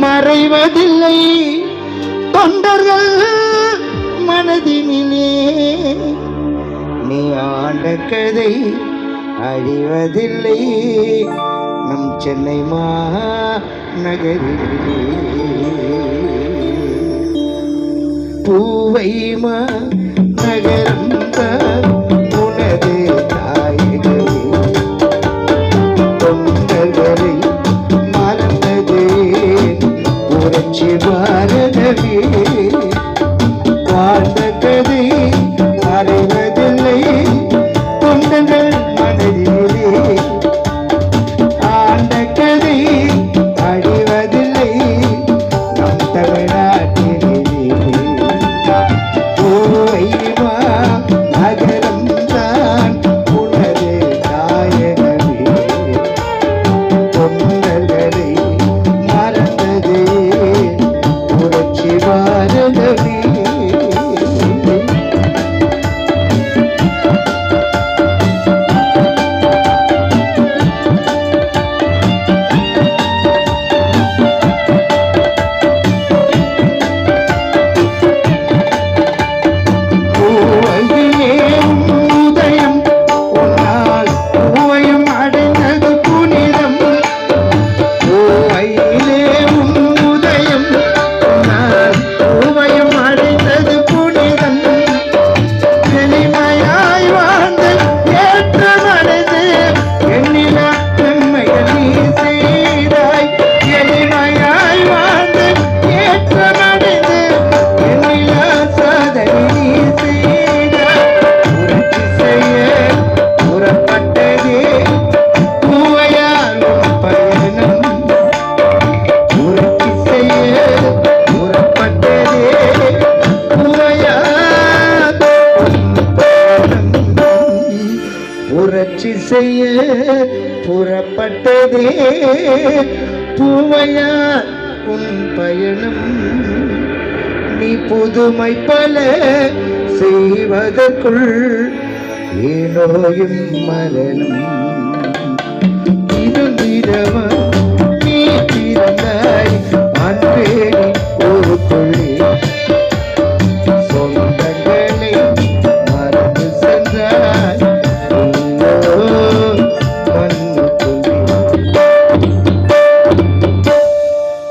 மறைவதில்லை தொண்டர்கள் மனதினிலே நீ ஆண்ட கதை அழிவதில்லை நம் சென்னை மாநகரிலே பூவை நகரம் உனது தாயகமே தொண்டர்களை மறந்தது புரட்சி பாரதமே வாழ்ந்த கதை அறிவதில்லை தொண்டர்கள் மனதிலே ஆண்ட கதை அழிவதில்லை நம் தமிழ்நாட்டிலே நகரம் தான் உனது தாயகமே தொண்டர்களை மறந்தது புரட்சி பாரதமே புரட்சி செய்ய புறப்பட்டதே பூவையார் உன் பயணம் நீ புதுமை பல செய்வதற்குள் ஏனோயும் மரணம் இருந்திரவா நீ பிறந்தாய் அன்பே